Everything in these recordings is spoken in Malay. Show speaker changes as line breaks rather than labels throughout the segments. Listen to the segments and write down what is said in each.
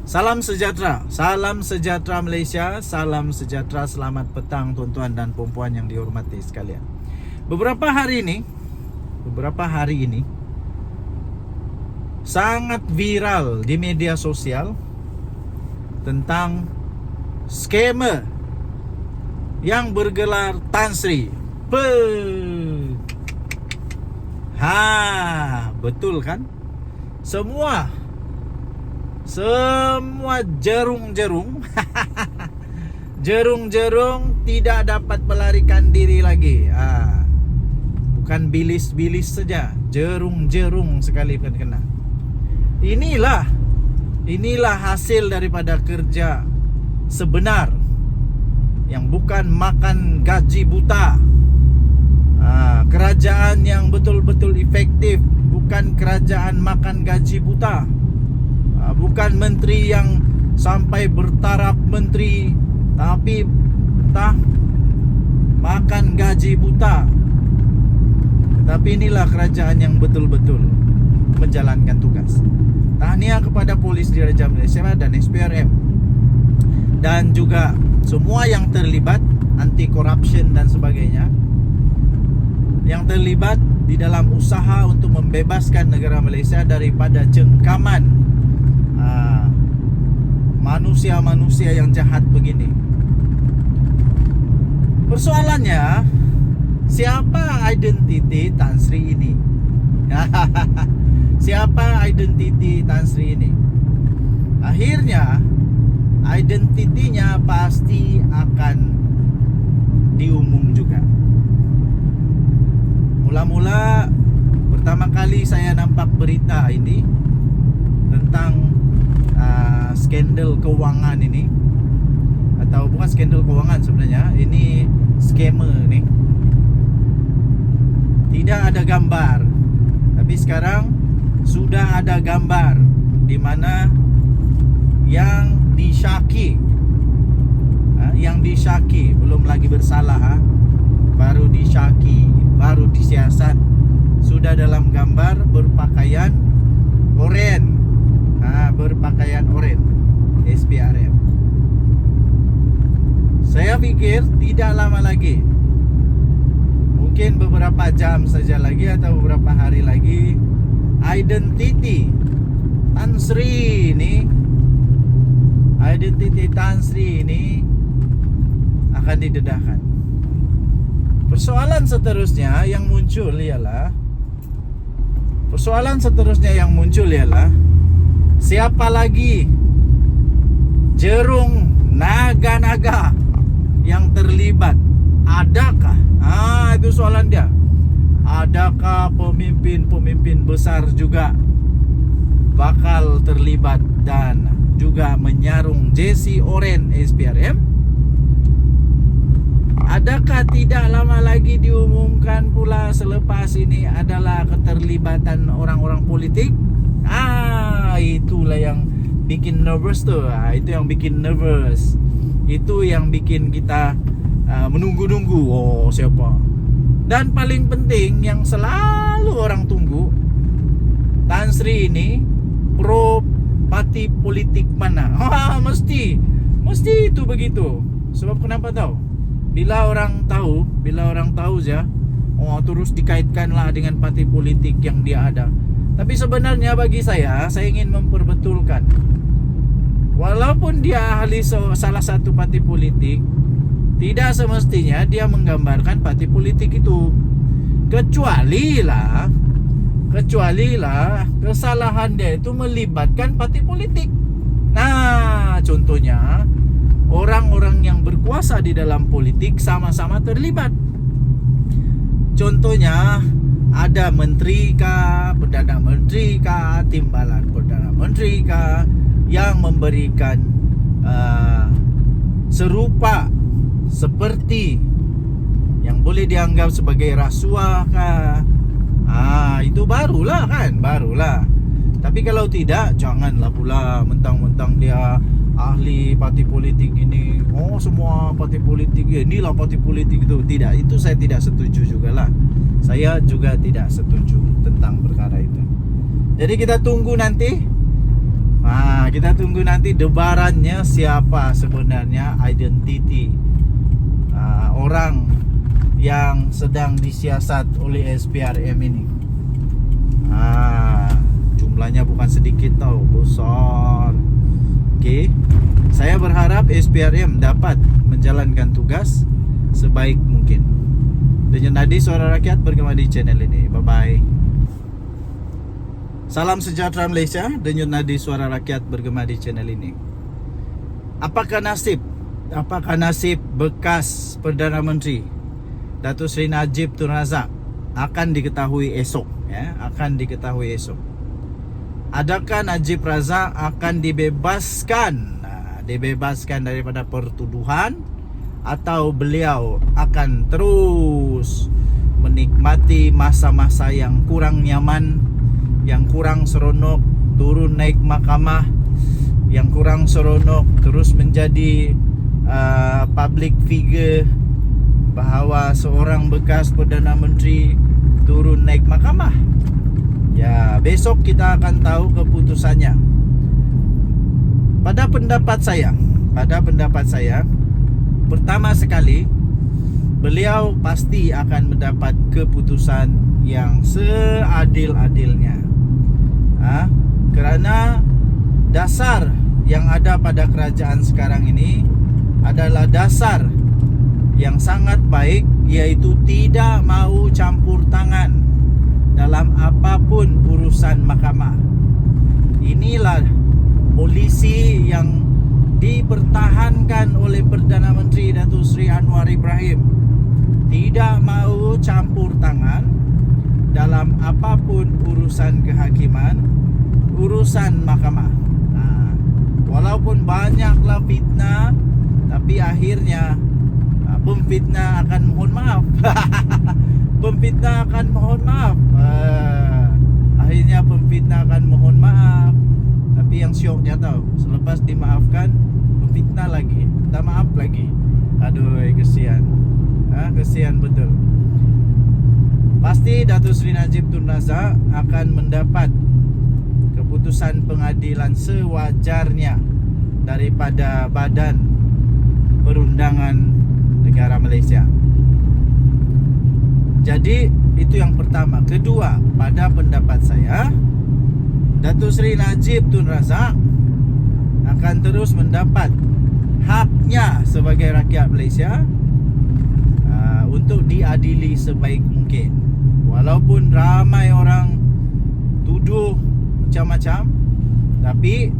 Salam sejahtera Malaysia, salam sejahtera, selamat petang tuan-tuan dan puan-puan yang dihormati sekalian. Beberapa hari ini sangat viral di media sosial tentang scammer yang bergelar Tan Sri. Betul kan? Semua jerung-jerung tidak dapat melarikan diri lagi. Bukan bilis-bilis saja, jerung-jerung sekali pun kena. Inilah hasil daripada kerja sebenar yang bukan makan gaji buta. Kerajaan yang betul-betul efektif, bukan kerajaan makan gaji buta. Bukan menteri yang sampai bertaraf menteri tapi makan gaji buta. Tapi inilah kerajaan yang betul-betul menjalankan tugas. Tahniah kepada Polis Diraja Malaysia dan SPRM, dan juga semua yang terlibat, anti corruption dan sebagainya, yang terlibat di dalam usaha untuk membebaskan negara Malaysia daripada cengkaman manusia-manusia yang jahat begini. Persoalannya, siapa identiti Tan Sri ini? Siapa identiti Tan Sri ini? Akhirnya identitinya pasti akan diumum juga. Mula-mula pertama kali saya nampak berita ini tentang skandal keuangan ini, atau bukan skandal keuangan sebenarnya, ini scammer nih. Tidak ada gambar, tapi sekarang sudah ada gambar di mana yang disyaki, belum lagi bersalah, baru disyaki, baru disiasat, sudah dalam gambar berpakaian oranye. Berpakaian oranye SPRM. Saya pikir tidak lama lagi, mungkin beberapa jam saja lagi atau beberapa hari lagi, identiti Tan Sri ini akan didedahkan. Persoalan seterusnya yang muncul ialah siapa lagi jerung naga-naga yang terlibat? Adakah? Itu soalan dia. Adakah pemimpin-pemimpin besar juga bakal terlibat dan juga menyarung jersey oranye SPRM? Adakah tidak lama lagi diumumkan pula selepas ini adalah keterlibatan orang-orang politik? Itulah yang bikin nervous tuh. Itu yang bikin nervous. Itu yang bikin kita menunggu-nunggu. Siapa? Dan paling penting yang selalu orang tunggu, Tan Sri ini pro parti politik mana? Mesti itu begitu. Sebab kenapa tahu? Bila orang tahu je, terus dikaitkanlah dengan parti politik yang dia ada. Tapi sebenarnya bagi saya ingin memperbetulkan, walaupun dia ahli salah satu parti politik, tidak semestinya dia menggambarkan parti politik itu. Kecuali lah kesalahan dia itu melibatkan parti politik. Contohnya orang-orang yang berkuasa di dalam politik sama-sama terlibat. Contohnya ada menteri kah, perdana menteri kah, timbalan perdana menteri kah yang memberikan serupa seperti yang boleh dianggap sebagai rasuah kah? Itu barulah. Tapi kalau tidak, janganlah pula mentang-mentang dia ahli parti politik ini, semua parti politik inilah parti politik itu. Tidak, itu saya tidak setuju jugalah. Saya juga tidak setuju tentang perkara itu. Jadi kita tunggu nanti Kita tunggu nanti debarannya siapa sebenarnya identiti orang yang sedang disiasat oleh SPRM ini. Jumlahnya bukan sedikit tau, besar. Oke, saya berharap SPRM dapat menjalankan tugas sebaik mungkin. Denyut Nadi Suara Rakyat bergema di channel ini. Bye bye. Salam sejahtera Malaysia. Denyut Nadi Suara Rakyat bergema di channel ini. Apakah nasib bekas Perdana Menteri Datuk Seri Najib Tun Razak akan diketahui esok, ya, akan diketahui esok. Adakah Najib Razak akan dibebaskan daripada pertuduhan, atau beliau akan terus menikmati masa-masa yang kurang nyaman, yang kurang seronok, turun naik mahkamah, yang kurang seronok, terus menjadi public figure, bahawa seorang bekas Perdana Menteri turun naik mahkamah? Ya, besok kita akan tahu keputusannya. Pada pendapat saya, pertama sekali, beliau pasti akan mendapat keputusan yang seadil-adilnya. Kerana dasar yang ada pada kerajaan sekarang ini adalah dasar yang sangat baik, iaitu tidak mahu campur tangan dalam apapun urusan mahkamah. Inilah polisi yang dipertahankan oleh Perdana Menteri Datuk Seri Anwar Ibrahim. Tidak mahu campur tangan dalam apapun urusan kehakiman, urusan mahkamah. Walaupun banyaklah fitnah, tapi akhirnya pemfitnah akan mohon maaf. Akhirnya pemfitnah akan mohon maaf. Tapi yang syoknya tahu, selepas dimaafkan, pemfitnah lagi, minta maaf lagi. Aduh, kesian. Kesian betul. Pasti Datuk Seri Najib Tun Razak akan mendapat keputusan pengadilan sewajarnya daripada Badan Perundangan Negara Malaysia. Jadi itu yang pertama. Kedua, pada pendapat saya, Datuk Seri Najib Tun Razak akan terus mendapat haknya sebagai rakyat Malaysia untuk diadili sebaik mungkin. Walaupun ramai orang tuduh macam-macam, tapi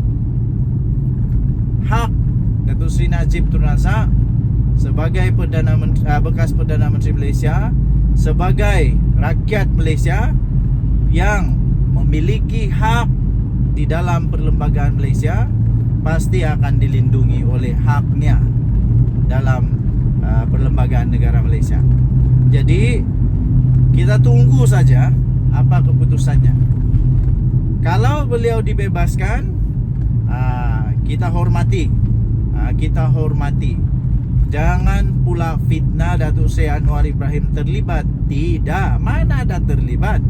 hak Datuk Seri Najib Tun Razak sebagai bekas Perdana Menteri Malaysia, sebagai rakyat Malaysia yang memiliki hak di dalam perlembagaan Malaysia, pasti akan dilindungi oleh haknya dalam perlembagaan negara Malaysia. Jadi kita tunggu saja apa keputusannya. Kalau beliau dibebaskan, kita hormati. Jangan pula fitnah Datuk Seri Anwar Ibrahim terlibat. Tidak, mana ada terlibat.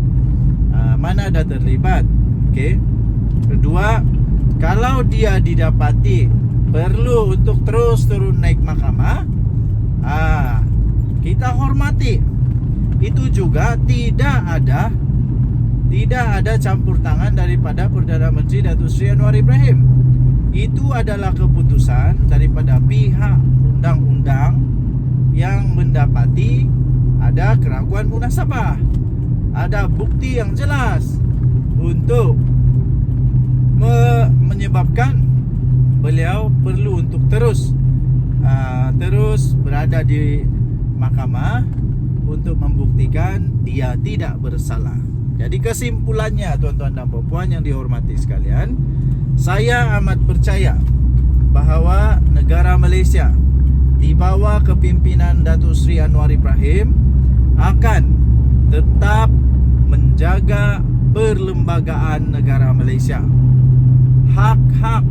Okey. Kedua, kalau dia didapati perlu untuk terus turun naik mahkamah, kita hormati. Itu juga tidak ada campur tangan daripada Perdana Menteri Datuk Seri Anwar Ibrahim. Itu adalah keputusan daripada pihak undang-undang yang mendapati ada keraguan munasabah, ada bukti yang jelas untuk menyebabkan beliau perlu untuk terus berada di mahkamah untuk membuktikan dia tidak bersalah. Jadi kesimpulannya, tuan-tuan dan puan yang dihormati sekalian, saya amat percaya bahawa negara Malaysia di bawah kepimpinan Datuk Seri Anwar Ibrahim akan tetap menjaga perlembagaan negara Malaysia. Hak-hak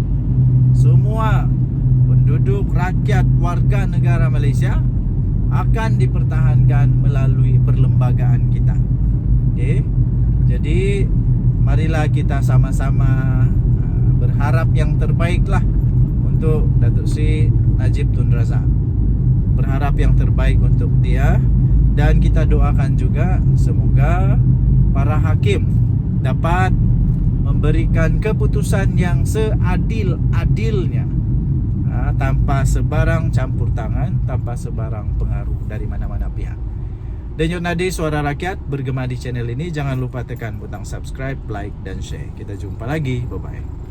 semua penduduk, rakyat, warga negara Malaysia akan dipertahankan melalui perlembagaan kita. Okey. Jadi marilah kita sama-sama berharap yang terbaik lah untuk Datuk Sri Najib Tun Razak. Berharap yang terbaik untuk dia, dan kita doakan juga semoga para hakim dapat memberikan keputusan yang seadil-adilnya, tanpa sebarang campur tangan, tanpa sebarang pengaruh dari mana-mana pihak. Denyut Nadi Suara Rakyat bergema di channel ini. Jangan lupa tekan butang subscribe, like dan share. Kita jumpa lagi. Bye bye.